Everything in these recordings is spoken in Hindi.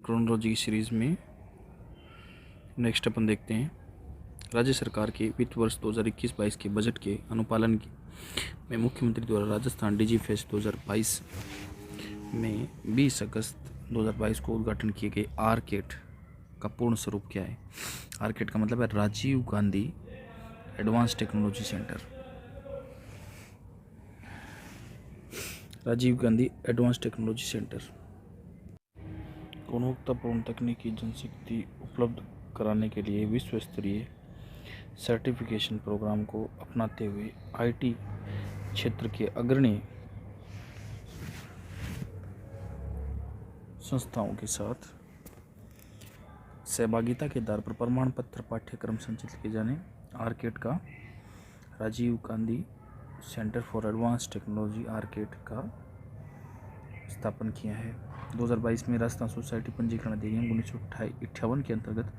क्रोनोलॉजी की सीरीज़ में नेक्स्ट अपन देखते हैं राज्य सरकार के वित्त वर्ष 2021-22 के बजट के अनुपालन में मुख्यमंत्री द्वारा राजस्थान डिजी फेस्ट 2022 में 20 अगस्त 2022 को उद्घाटन किए गए आरकेट का पूर्ण स्वरूप क्या है। आरकेट का मतलब है Rajiv Gandhi advance technology centre. Rajiv Gandhi advance technology centre गुणवत्तापूर्ण तकनीकी जनशक्ति उपलब्ध कराने के लिए विश्व स्तरीय सर्टिफिकेशन प्रोग्राम को अपनाते हुए आईटी क्षेत्र के अग्रणी संस्थाओं के साथ सहभागिता के आधार पर प्रमाण पत्र पाठ्यक्रम संचालित किए जाने आरकेट का Rajiv Gandhi centre for advance technology आरकेट का स्थापन किया है। 2022 में राजस्थान सोसाइटी पंजीकरण अधिनियम 1958 के अंतर्गत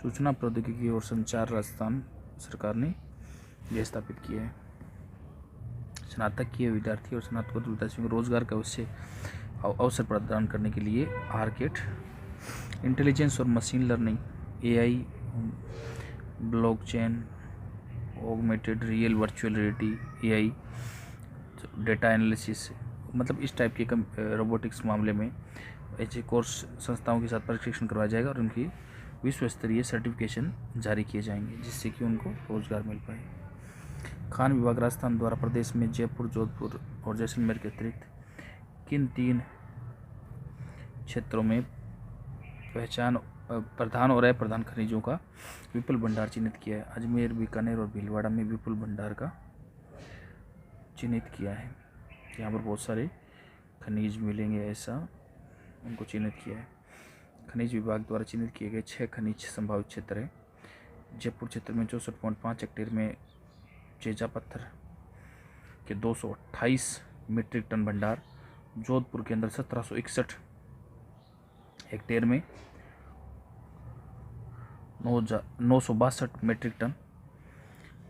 सूचना प्रौद्योगिकी और संचार राजस्थान सरकार ने यह स्थापित किया है। स्नातकीय विद्यार्थी और स्नातकोत्तर विद्यार्थियों को रोजगार का अवसर प्रदान करने के लिए आरकेट इंटेलिजेंस और machine learning, AI, blockchain, augmented real virtual reality, AI, data analysis, मतलब इस टाइप के रोबोटिक्स मामले में ऐसे कोर्स संस्थाओं के साथ प्रशिक्षण करवाया जाएगा और उनकी विश्व स्तरीय सर्टिफिकेशन जारी किए जाएंगे जिससे कि उनको रोजगार मिल पाए। खान विभाग राजस्थान द्वारा प्रदेश में जयपुर, जोधपुर और जैसलमेर के अतिरिक्त किन 3 क्षेत्रों में प्रधान और अप्रधान खनिजों का विपुल भंडार चिन्हित किया है। अजमेर, बीकानेर और भीलवाड़ा में विपुल भंडार का चिन्हित किया है। यहाँ पर बहुत सारे खनिज मिलेंगे, ऐसा उनको चिन्हित किया है। खनिज विभाग द्वारा चिन्हित किए गए 6 खनिज संभावित क्षेत्र है। जयपुर क्षेत्र में 64.5 हेक्टेयर में चेजा पत्थर के 228 मीट्रिक टन भंडार, जोधपुर के अंदर 1761 हेक्टेयर में 962 मीट्रिक टन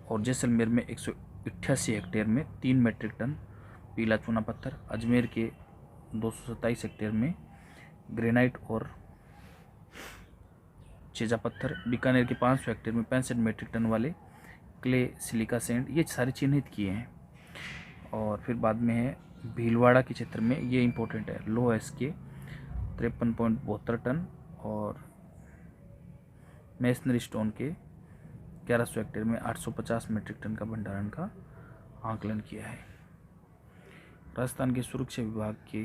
और जैसलमेर में 188 हेक्टेयर में 3 मीट्रिक टन पीला चूना पत्थर, अजमेर के 227 हेक्टेयर में ग्रेनाइट और चेजा पत्थर, बीकानेर के 500 हेक्टेयर में 65 मीट्रिक टन वाले क्ले सिलिका सैंड, ये सारे चिन्हित किए हैं। और फिर बाद में है भीलवाड़ा के क्षेत्र में, ये इंपॉर्टेंट है, लो एस के 53.72 टन और मैसनरी स्टोन के 1100 हेक्टेयर में 850 मीट्रिक टन का भंडारण का आकलन किया है। राजस्थान के सुरक्षा विभाग के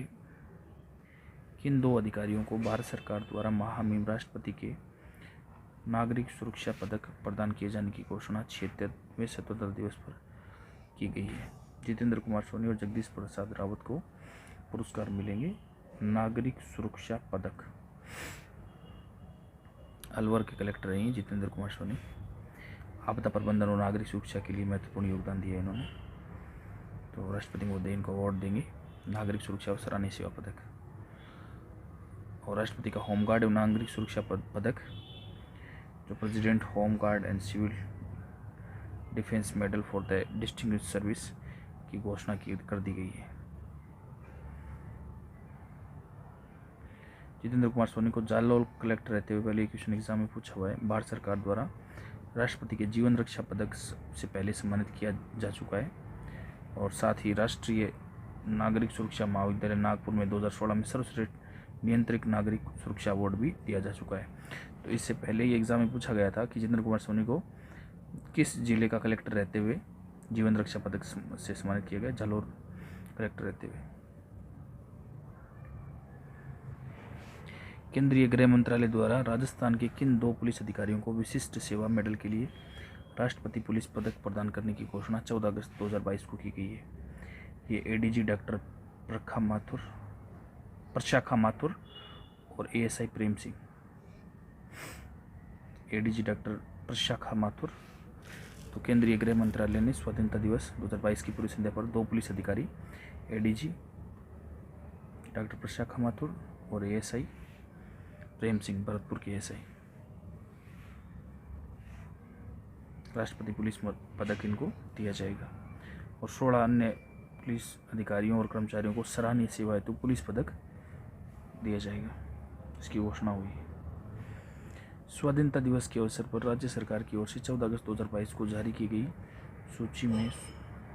किन 2 अधिकारियों को भारत सरकार द्वारा महामहिम राष्ट्रपति के नागरिक सुरक्षा पदक प्रदान किए जाने की घोषणा 76वें स्वतंत्रता दिवस पर की गई है। जितेंद्र कुमार सोनी और जगदीश प्रसाद रावत को पुरस्कार मिलेंगे नागरिक सुरक्षा पदक। अलवर के कलेक्टर हैं जितेंद्र कुमार सोनी। आपदा प्रबंधन और नागरिक सुरक्षा के लिए महत्वपूर्ण योगदान दिया इन्होंने, तो राष्ट्रपति महोदय इनको अवार्ड देंगे नागरिक सुरक्षा और सराहनीय सेवा पदक। और राष्ट्रपति का होमगार्ड एवं नागरिक सुरक्षा पदक जो president home guard and civil defence medal for the distinguished service की घोषणा कर दी गई है। जितेंद्र कुमार सोनी को जालौर कलेक्टर रहते हुए पहले क्वेश्चन एग्जाम में पूछा हुआ है। भारत सरकार द्वारा राष्ट्रपति के जीवन रक्षा पदक से पहले सम्मानित किया जा चुका है और साथ ही राष्ट्रीय नागरिक सुरक्षा महाविद्यालय नागपुर में 2016 में सर्वश्रेष्ठ नियंत्रित नागरिक सुरक्षा अवार्ड भी दिया जा चुका है। तो इससे पहले ये एग्जाम में पूछा गया था कि जितेंद्र कुमार सोनी को किस जिले का कलेक्टर रहते हुए जीवन रक्षा पदक से सम्मानित किया गया। जालौर कलेक्टर रहते हुए। केंद्रीय गृह मंत्रालय द्वारा राजस्थान के किन 2 पुलिस अधिकारियों को विशिष्ट सेवा मेडल के लिए राष्ट्रपति पुलिस पदक प्रदान करने की घोषणा 14 अगस्त 2022 को की गई है। ये एडीजी डॉक्टर प्रशाखा माथुर और ASI Prem Singh. ADG doctor Prashakha Mathur. तो केंद्रीय गृह मंत्रालय ने स्वतंत्रता दिवस 2022 की पूर्व संध्या पर 2 पुलिस अधिकारी एडीजी डॉक्टर प्रशाखा माथुर और एएसआई प्रेम सिंह, भरतपुर के एएसआई, राष्ट्रपति पुलिस पदक इनको दिया जाएगा। और 16 अन्य पुलिस अधिकारियों और कर्मचारियों को सराहनीय सेवा हेतु पुलिस पदक दिया जाएगा। इसकी घोषणा हुई। स्वाधीनता दिवस के अवसर पर राज्य सरकार की ओर से 14 अगस्त 2022 को जारी की गई सूची में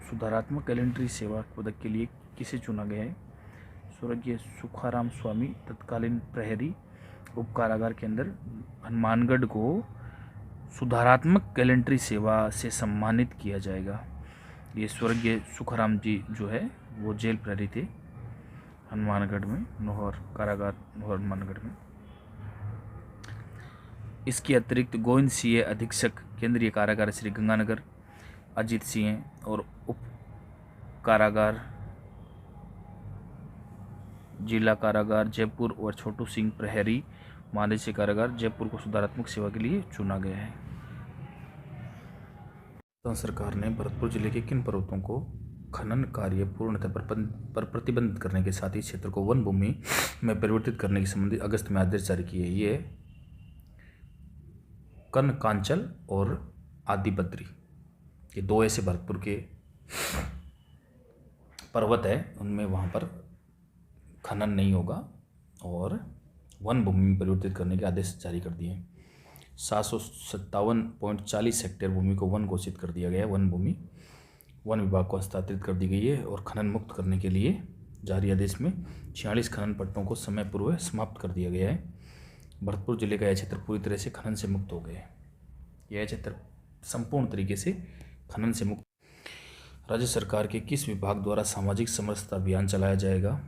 सुधारात्मक कैलेंडरी सेवा पदक के लिए किसे चुना गया है? स्वर्गीय सुखाराम स्वामी, तत्कालीन प्रहरी उप कारागार के अंदर हनुमानगढ़ को सुधारात्मक कैलेंडरी सेवा से सम्मानित किया जाएगा। ये स्वर्गीय सुखाराम जी जो है वो जेल प्रहरी थे हनुमानगढ़ में, नौहर कारागार नौहर हनुमानगढ़ में। इसके अतिरिक्त गोविंद सिंह अधीक्षक केंद्रीय कारागार श्री गंगानगर, अजीत सिंह और उप कारागार जिला कारागार जयपुर और छोटू सिंह प्रहरी महानिदेशक कारागार जयपुर को सुधारात्मक सेवा के लिए चुना गया है। सरकार ने भरतपुर जिले के किन पर्वतों को खनन कार्य पूर्णतः पर प्रतिबंध करने के साथ ही क्षेत्र को वन भूमि में परिवर्तित करने के संबंधी अगस्त में आदेश जारी किए? ये कनकांचल और आदिबद्री, ये दो ऐसे भरतपुर के पर्वत है, उनमें वहाँ पर खनन नहीं होगा और वन भूमि में परिवर्तित करने के आदेश जारी कर दिए। 757.40 हेक्टेयर भूमि को वन घोषित कर दिया गया है। वन भूमि वन विभाग को हस्तांतरित कर दी गई है और खनन मुक्त करने के लिए जारी आदेश में 46 खनन पट्टों को समय पूर्व समाप्त कर दिया गया है। भरतपुर जिले का यह क्षेत्र पूरी तरह से खनन से मुक्त हो गया है। यह क्षेत्र संपूर्ण तरीके से खनन से मुक्त। राज्य सरकार के किस विभाग द्वारा सामाजिक समरसता अभियान चलाया जाएगा,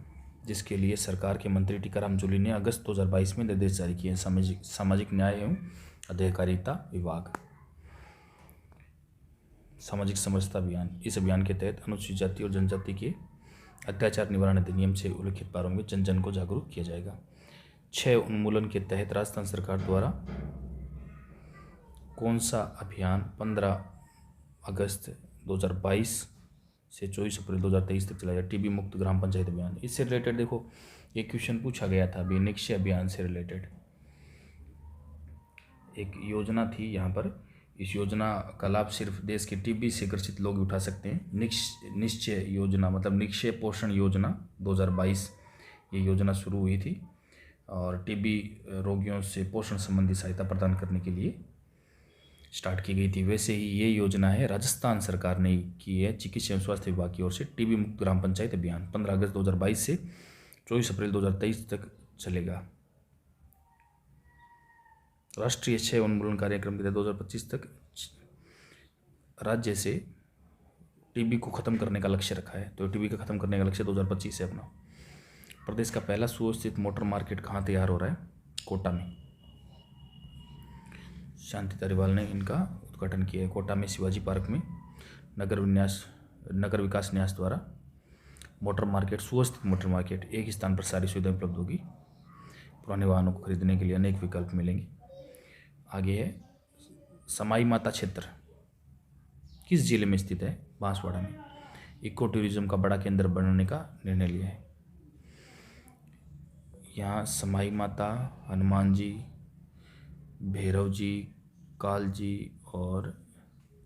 जिसके लिए सरकार के मंत्री टीकाराम जूली ने अगस्त 2022 में निर्देश जारी किए हैं? सामाजिक न्याय एवं अधिकारिता विभाग। सामाजिक समरसता अभियान, इस अभियान के तहत अनुसूचित जाति और जनजाति के अत्याचार निवारण अधिनियम से उल्लिखित बारों में जन जन को जागरूक किया जाएगा। 6 उन्मूलन के तहत राजस्थान सरकार द्वारा कौन सा अभियान 15 अगस्त 2022 से 24 अप्रैल 2023 तक चलाया? टीबी मुक्त ग्राम पंचायत अभियान। इससे रिलेटेड देखो ये क्वेश्चन पूछा गया था अभी, निक्षय अभियान से रिलेटेड एक योजना थी यहाँ पर। इस योजना का लाभ सिर्फ देश के टीबी से ग्रसित लोग उठा सकते हैं। निश्चय योजना मतलब निक्षय पोषण योजना 2022 ये योजना शुरू हुई थी और टीबी रोगियों से पोषण संबंधी सहायता प्रदान करने के लिए स्टार्ट की गई थी। वैसे ही ये योजना है राजस्थान सरकार ने की है, चिकित्सा एवं स्वास्थ्य विभाग की ओर से। टीबी मुक्त ग्राम पंचायत अभियान 15 अगस्त 2022 से 24 अप्रैल 2023 तक चलेगा। राष्ट्रीय क्षय उन्मूलन कार्यक्रम के तहत 2025 तक राज्य से टीबी को खत्म करने का लक्ष्य रखा है। तो टीबी का खत्म करने का लक्ष्य 2025 है अपना। प्रदेश का पहला सुव्यवस्थित मोटर मार्केट कहाँ तैयार हो रहा है? कोटा में। शांति धारीवाल ने इनका उद्घाटन किया है। कोटा में शिवाजी पार्क में नगर विकास न्यास द्वारा मोटर मार्केट, सुव्यवस्थित मोटर मार्केट, एक ही स्थान पर सारी सुविधाएं उपलब्ध होगी। पुराने वाहनों को खरीदने के लिए अनेक विकल्प मिलेंगे। आगे है समाई माता क्षेत्र किस जिले में स्थित है? बांसवाड़ा में। इको टूरिज्म का बड़ा केंद्र बनने का निर्णय लिया है। यहाँ समाई माता, हनुमान जी, भैरव जी, काल जी और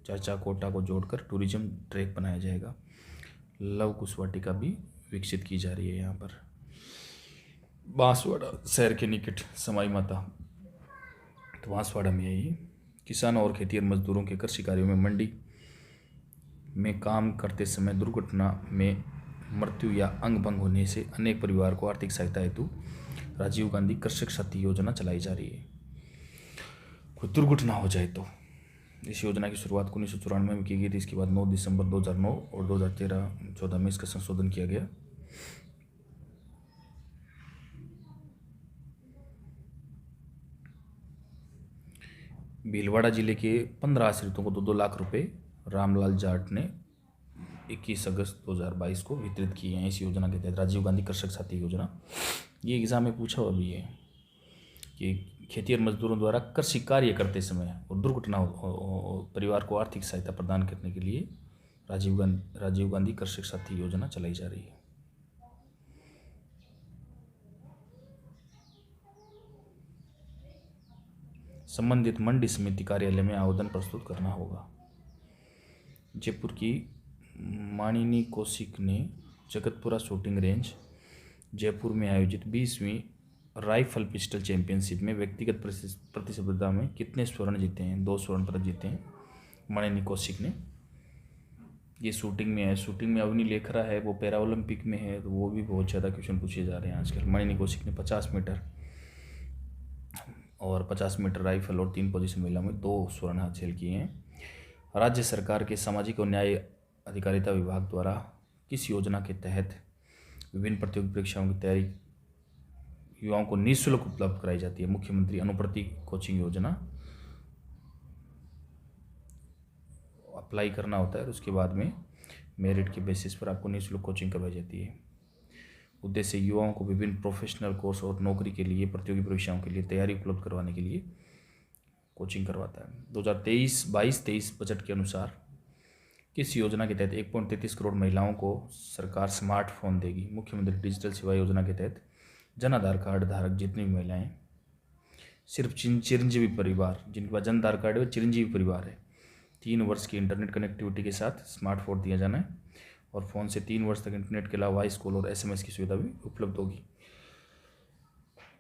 चाचा कोटा को जोड़कर टूरिज्म ट्रैक बनाया जाएगा। लव कुश वाटिका भी विकसित की जा रही है यहाँ पर बांसवाड़ा शहर के निकट समाई माता। तो बांसवाड़ा में है ये। किसानों और खेतिहर मजदूरों के कृषि कार्यों में मंडी में काम करते समय दुर्घटना में मृत्यु या अंग भंग होने से अनेक परिवार को आर्थिक सहायता हेतु राजीव गांधी कृषक साथी योजना चलाई जा रही है। कोई दुर्घटना हो जाए तो इस योजना की शुरुआत 1994 में की गई थी। इसके बाद 9 दिसंबर 2009 और 2013-14 में इसका संशोधन किया गया। भीलवाड़ा जिले के 15 आश्रितों को 2-2 लाख रुपए रामलाल जाट ने 21 अगस्त 2022 को वितरित किए हैं। इस योजना के तहत राजीव गांधी कृषक साथी योजना, ये एग्जाम में पूछा हुआ भी है कि खेतिहर मजदूरों द्वारा कृषि कार्य करते समय और दुर्घटना परिवार को आर्थिक सहायता प्रदान करने के लिए राजीव गांधी कृषक साथी योजना चलाई जा रही है। संबंधित मंडी समिति कार्यालय में आवेदन प्रस्तुत करना होगा। जयपुर की मानिनी कौशिक ने जगतपुरा शूटिंग रेंज जयपुर में आयोजित 20वीं राइफल पिस्टल चैंपियनशिप में व्यक्तिगत प्रतिस्पर्धा में कितने स्वर्ण जीते हैं? 2 स्वर्ण पदक जीते हैं मणिनी कौशिक ने। ये शूटिंग में है, शूटिंग में अवनी लेखरा है, वो पैरा ओलंपिक में है, तो वो भी बहुत ज़्यादा क्वेश्चन पूछे जा रहे हैं आजकल। मणिनी कौशिक ने 50 मीटर और 50 मीटर राइफल और 3 पोजीशन महिला में 2 स्वर्ण हासिल किए हैं। राज्य सरकार के सामाजिक और न्याय अधिकारिता विभाग द्वारा किस योजना के तहत विभिन्न प्रतियोगी परीक्षाओं की तैयारी युवाओं को निःशुल्क उपलब्ध कराई जाती है? मुख्यमंत्री अनुप्रति कोचिंग योजना। अप्लाई करना होता है और उसके बाद में मेरिट के बेसिस पर आपको निःशुल्क कोचिंग करवाई जाती है। उद्देश्य युवाओं को विभिन्न प्रोफेशनल कोर्स और नौकरी के लिए प्रतियोगी परीक्षाओं के लिए तैयारी उपलब्ध करवाने के लिए कोचिंग करवाता है। 2022-23 बजट के अनुसार किस योजना के तहत 1.33 करोड़ महिलाओं को सरकार स्मार्टफोन देगी? मुख्यमंत्री डिजिटल सेवा योजना के तहत जन आधार कार्ड धारक जितनी भी महिलाएं सिर्फ चिरंजीवी परिवार जिनके पास जन आधार कार्ड है वो चिरंजीवी परिवार है, 3 वर्ष की इंटरनेट कनेक्टिविटी के साथ स्मार्टफोन दिया जाना है और फ़ोन से 3 वर्ष तक इंटरनेट के अलावा वॉइस कॉल और SMS की सुविधा भी उपलब्ध होगी।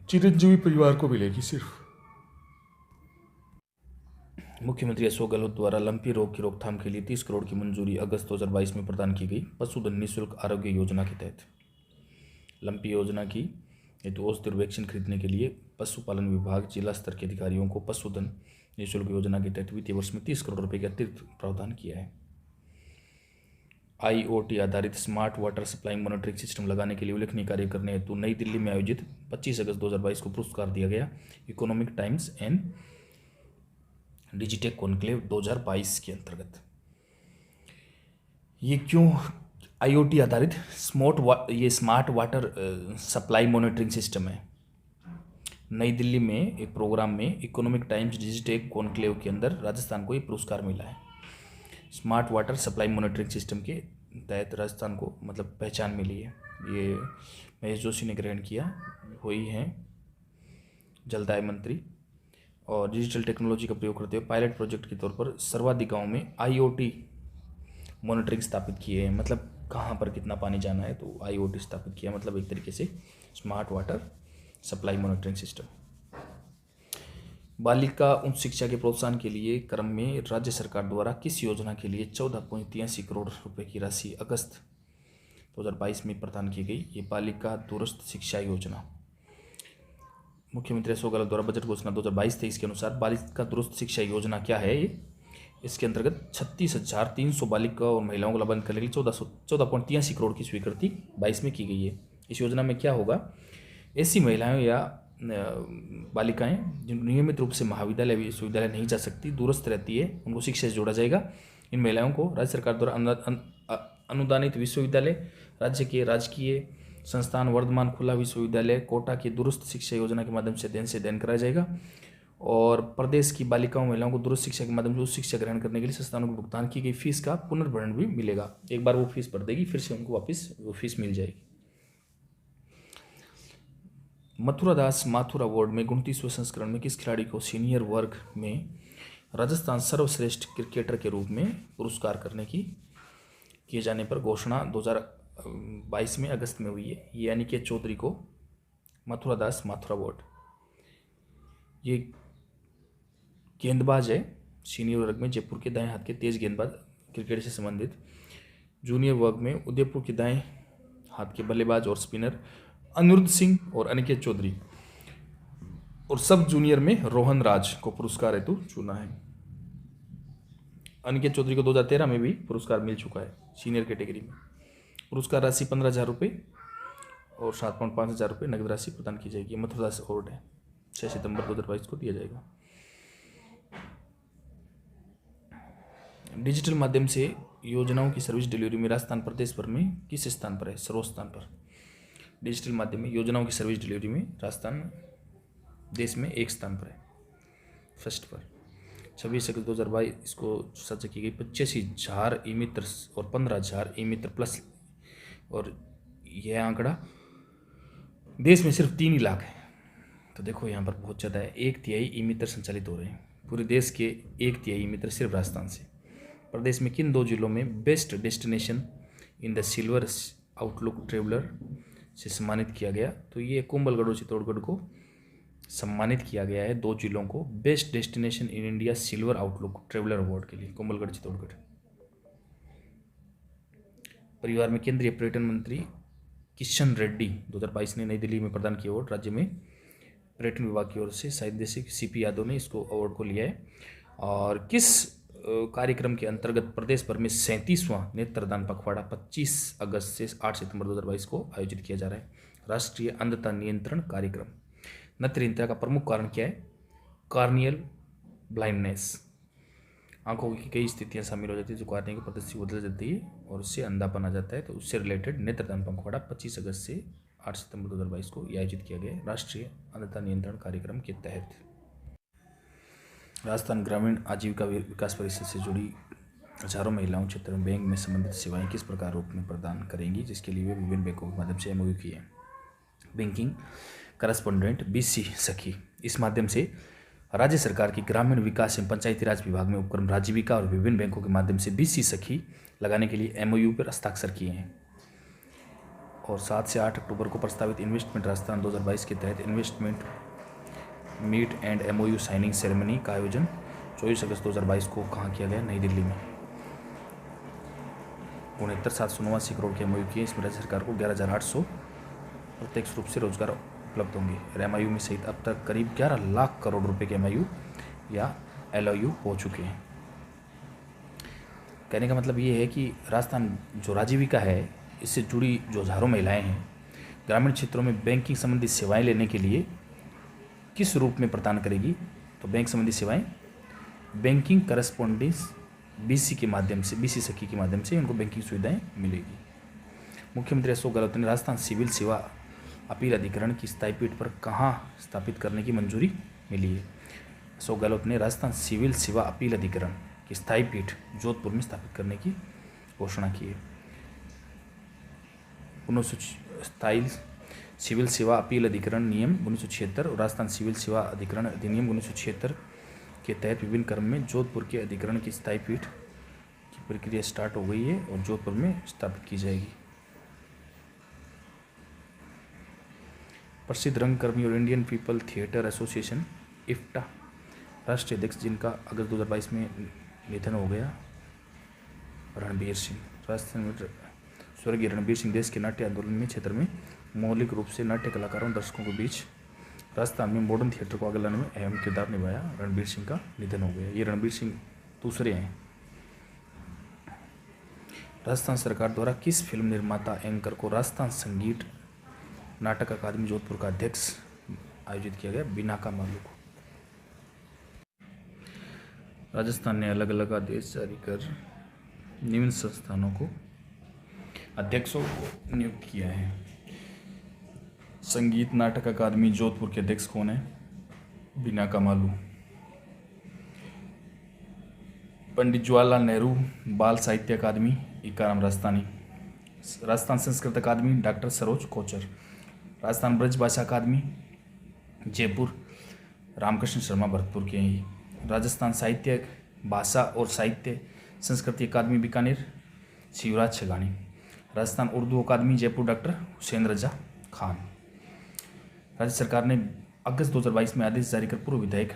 चिरंजीवी परिवार को मिलेगी सिर्फ। मुख्यमंत्री अशोक गहलोत द्वारा लंपी रोग की रोकथाम के लिए 30 करोड़ की मंजूरी अगस्त 2022 में प्रदान की गई पशुधन निःशुल्क आरोग्य योजना के तहत। लंपी योजना की हेतु औषधि और वैक्सीन खरीदने के लिए पशुपालन विभाग जिला स्तर के अधिकारियों को पशुधन निःशुल्क योजना के तहत वित्तीय वर्ष में 30 करोड़ रुपये का अतिरिक्त प्रावधान किया है। IoT आधारित smart water supply monitoring system लगाने के लिए उल्लेखनीय कार्य करने हेतु नई दिल्ली में आयोजित 25 अगस्त 2022 को पुरस्कार दिया गया economic times and Digitek conclave 2022 के अंतर्गत। ये क्यों IoT आधारित smart water supply monitoring system है? नई दिल्ली में एक प्रोग्राम में इकोनॉमिक टाइम्स डिजिटेक कॉन्क्लेव के अंदर राजस्थान को ये पुरस्कार मिला है। Smart water supply monitoring system के तहत राजस्थान को मतलब पहचान मिली है। ये महेश जोशी ने ग्रहण किया, हुई हैं जलदाय मंत्री। और डिजिटल टेक्नोलॉजी का प्रयोग करते हुए पायलट प्रोजेक्ट के तौर पर सर्वाधिक गाँव में IoT मॉनिटरिंग स्थापित किए हैं। मतलब कहाँ पर कितना पानी जाना है तो IoT स्थापित किया, मतलब एक तरीके से smart water supply monitoring system. बालिका उच्च शिक्षा के प्रोत्साहन के लिए क्रम में राज्य सरकार द्वारा किस योजना के लिए 14.83 करोड़ रुपए की राशि अगस्त 2022 में प्रदान की गई? ये बालिका दूरस्थ शिक्षा योजना। मुख्यमंत्री अशोक गहलोत द्वारा बजट घोषणा 2022-23 के अनुसार बालिका दूरस्थ शिक्षा योजना क्या है? इसके अंतर्गत 36,300 बालिका और महिलाओं को लाभान्वित करने के लिए 14.83 करोड़ की स्वीकृति 22 में की गई है। इस योजना में क्या होगा? ऐसी महिलाएं या बालिकाएं जिन नियमित रूप से महाविद्यालय विश्वविद्यालय नहीं जा सकती, दूरस्थ रहती है, उनको शिक्षा से जोड़ा जाएगा। इन महिलाओं को राज्य सरकार द्वारा अनुदानित विश्वविद्यालय, राज्य के राजकीय संस्थान, वर्धमान खुला विश्वविद्यालय, कोटा की दूरस्थ शिक्षा योजना के माध्यम से अध्ययन कराया जाएगा। और प्रदेश की बालिकाओं महिलाओं को दूरस्थ शिक्षा के माध्यम से उच्च शिक्षा ग्रहण करने के लिए संस्थानों को भुगतान की गई फीस का पुनर्भरण भी मिलेगा। एक बार वो फीस भर देगी, फिर से उनको वापस वो फीस मिल जाएगी। मथुरा दास माथुर अवार्ड में 29वें संस्करण में किस खिलाड़ी को सीनियर वर्ग में राजस्थान सर्वश्रेष्ठ क्रिकेटर के रूप में पुरस्कार करने की किए जाने पर घोषणा 2022 में अगस्त में हुई है? ये अनिकेत चौधरी को मथुरा दास माथुर अवार्ड। ये गेंदबाज है सीनियर वर्ग में, जयपुर के दाएं हाथ के तेज गेंदबाज, क्रिकेट से संबंधित। जूनियर वर्ग में उदयपुर के दाएं हाथ के बल्लेबाज और स्पिनर अनिरुद्ध सिंह और अनिकेत चौधरी। और सब जूनियर में रोहन राज को पुरस्कार हेतु चुना है। अनिकेत चौधरी को 2013 में भी पुरस्कार मिल चुका है सीनियर कैटेगरी में। पुरस्कार राशि 15,000 रुपये और 7,500 रुपये नगद राशि प्रदान की जाएगी। मथुरा दास अवार्ड है, 6 सितंबर 2022 को दिया जाएगा। डिजिटल माध्यम से योजनाओं की सर्विस डिलीवरी में राजस्थान प्रदेश भर में किस स्थान पर है? सर्वोच्च स्थान पर। डिजिटल माध्यम में योजनाओं की सर्विस डिलीवरी में राजस्थान देश में 1 स्थान पर है, फर्स्ट पर। 26 अगस्त 2022 को चर्चा की गई 85,000 ई मित्र और 15,000 ई मित्र प्लस। और यह आंकड़ा देश में सिर्फ 3 ही लाख है। तो देखो यहाँ पर बहुत ज़्यादा है। 1/3 ई मित्र संचालित हो रहे हैं पूरे देश के, 1/3 ई मित्र सिर्फ राजस्थान से। प्रदेश में किन 2 जिलों में best destination in the silver outlook traveller से सम्मानित किया गया। तो ये कुंभलगढ़ और चित्तौड़गढ़ को सम्मानित किया गया है, 2 जिलों को best destination in India silver outlook traveller award के लिए, कुंभलगढ़ चित्तौड़गढ़। परिवार में केंद्रीय पर्यटन मंत्री किशन रेड्डी 2022 ने नई दिल्ली में प्रदान किया अवार्ड। राज्य में पर्यटन विभाग की ओर से साहित्य निदेशक सीपी यादव ने इसको अवार्ड को लिया है। और किस कार्यक्रम के अंतर्गत प्रदेश भर में 37वां नेत्रदान पखवाड़ा 25 अगस्त से 8 सितंबर 2022 को आयोजित किया जा रहा है। राष्ट्रीय अंधता नियंत्रण कार्यक्रम। नेत्रहीनता का प्रमुख कारण क्या है? Corneal blindness. आंखों की कई स्थितियां शामिल हो जाती है जो कार्निया की प्रदर्शी बदल जाती है और उससे अंधापन आ जाता है। तो उससे रिलेटेड नेत्रदान पखवाड़ा 25 अगस्त से 8 सितंबर 2022 को आयोजित किया गया है राष्ट्रीय अंधता नियंत्रण कार्यक्रम के तहत। राजस्थान ग्रामीण आजीविका विकास परिषद से जुड़ी हजारों महिलाओं क्षेत्र में बैंक में संबंधित सेवाएं किस प्रकार रूप में प्रदान करेंगी, जिसके लिए वे विभिन्न बैंकों के माध्यम से एमओयू किए हैं। बैंकिंग करस्पॉन्डेंट बीसी सखी, इस माध्यम से राज्य सरकार की ग्रामीण विकास एवं पंचायती राज विभाग में उपक्रम आजीविका और विभिन्न बैंकों के माध्यम से बीसी सखी लगाने के लिए एमओयू पर हस्ताक्षर किए हैं। और 7 से 8 अक्टूबर को प्रस्तावित इन्वेस्टमेंट राजस्थान 2022 के तहत investment meet and MOU signing ceremony का आयोजन 24 अगस्त 2022 को कहाँ किया गया? नई दिल्ली में। 69,789 करोड़ के एमओयू किए। इसमें राज्य सरकार को 11,800 प्रत्यक्ष रूप से रोजगार उपलब्ध होंगे। एमओयू में सहित अब तक करीब 11 लाख करोड़ रुपए के एमओयू या एलओयू हो चुके हैं। कहने का मतलब ये है कि राजस्थान जो आजीविका है इससे जुड़ी जो हजारों महिलाएं हैं ग्रामीण क्षेत्रों में बैंकिंग संबंधी सेवाएं लेने के लिए किस रूप में प्रदान करेगी? तो बैंक संबंधी सेवाएं बैंकिंग करस्पॉन्डेंस बीसी के माध्यम से, बीसी सखी के माध्यम से उनको बैंकिंग सुविधाएं मिलेगी। मुख्यमंत्री अशोक गहलोत ने राजस्थान सिविल सेवा अपील अधिकरण की स्थायी पीठ पर कहाँ स्थापित करने की मंजूरी मिली है? अशोक गहलोत ने राजस्थान सिविल सेवा अपील अधिकरण की स्थायी पीठ जोधपुर में स्थापित करने की घोषणा की है। स्थायी सिविल सेवा अपील अधिकरण नियम 1976 और राजस्थान सिविल सेवा अधिकरण अधिनियम 1976 के तहत विभिन्न क्रम में जोधपुर के अधिकरण की स्थायी पीठ की प्रक्रिया स्टार्ट हो गई है और जोधपुर में स्थापित की जाएगी। प्रसिद्ध रंगकर्मी और इंडियन पीपल थिएटर एसोसिएशन इफ्टा राष्ट्रीय अध्यक्ष जिनका अगस्त 2022 में निधन हो गया, रणबीर सिंह। राजस्थान में स्वर्गीय रणबीर सिंह देश के नाट्य आंदोलन में क्षेत्र में मौलिक रूप से नाट्य कलाकारों और दर्शकों के बीच राजस्थान में मॉडर्न थिएटर को आगे लाने में अहम किरदार निभाया। रणबीर सिंह का निधन हो गया। ये रणबीर सिंह दूसरे हैं। राजस्थान सरकार द्वारा किस फिल्म निर्माता एंकर को राजस्थान संगीत नाटक अकादमी जोधपुर का अध्यक्ष आयोजित किया गया? बिनाका मालू को। राजस्थान ने अलग अलग आदेश जारी कर निम्न संस्थानों को अध्यक्षों को नियुक्त किया है। संगीत नाटक अकादमी जोधपुर के अध्यक्ष कौन है? बिनाका मालू। पंडित जवाहरलाल नेहरू बाल साहित्य अकादमी इकाराम राजस्थानी। राजस्थान संस्कृत अकादमी डॉक्टर सरोज कोचर। राजस्थान ब्रज भाषा अकादमी जयपुर रामकृष्ण शर्मा भरतपुर के ही। राजस्थान साहित्य भाषा और साहित्य संस्कृति अकादमी बीकानेर शिवराज छगानी। राजस्थान उर्दू अकादमी जयपुर डॉक्टर हुसैन रजा खान। राज्य सरकार ने अगस्त 2022 में आदेश जारी कर पूर्व विधायक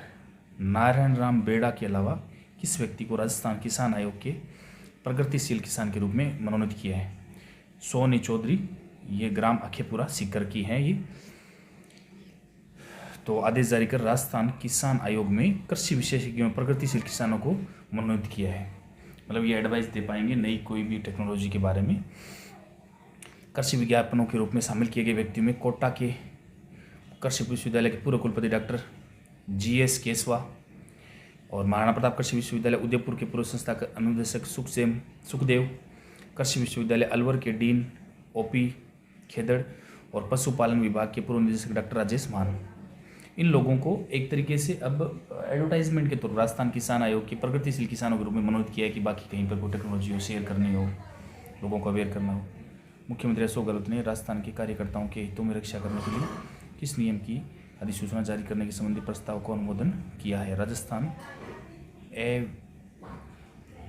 नारायण राम बेड़ा के अलावा किस व्यक्ति को राजस्थान किसान आयोग के प्रगतिशील किसान के रूप में मनोनीत किया है? सोनी चौधरी, ये ग्राम अखेपुरा सीकर की हैं ये। तो आदेश जारी कर राजस्थान किसान आयोग में कृषि विशेषज्ञों प्रगतिशील किसानों को मनोनीत किया है। मतलब ये एडवाइस दे पाएंगे नई कोई भी टेक्नोलॉजी के बारे में। कृषि विज्ञापनों के रूप में शामिल किए गए व्यक्तियों में कोटा के कृषि विश्वविद्यालय के पूर्व कुलपति डॉक्टर GS केसवा और महाराणा प्रताप कृषि विश्वविद्यालय उदयपुर के पूर्व संस्था अनुदेशक सुखदेव, कृषि विश्वविद्यालय अलवर के डीन OP खेदड़ और पशुपालन विभाग के पूर्व निदेशक डॉक्टर राजेश मान। इन लोगों को एक तरीके से अब एडवर्टाइजमेंट के तौर पर राजस्थान किसान आयोग के प्रगतिशील किसानों के रूप में मनोनीत किया है कि बाकी कहीं पर कोई टेक्नोलॉजी हो शेयर करनी हो, लोगों को अवेयर करना हो। मुख्यमंत्री अशोक गहलोत ने राजस्थान के कार्यकर्ताओं के हितों में रक्षा करने के लिए किस नियम की अधिसूचना जारी करने के संबंधी प्रस्ताव को अनुमोदन किया है? राजस्थान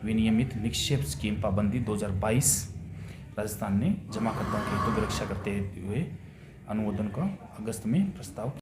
विनियमित निक्षेप स्कीम पाबंदी 2022 राजस्थान ने जमाकर्ताओं के हितों की रक्षा करते हुए अनुमोदन का अगस्त में प्रस्ताव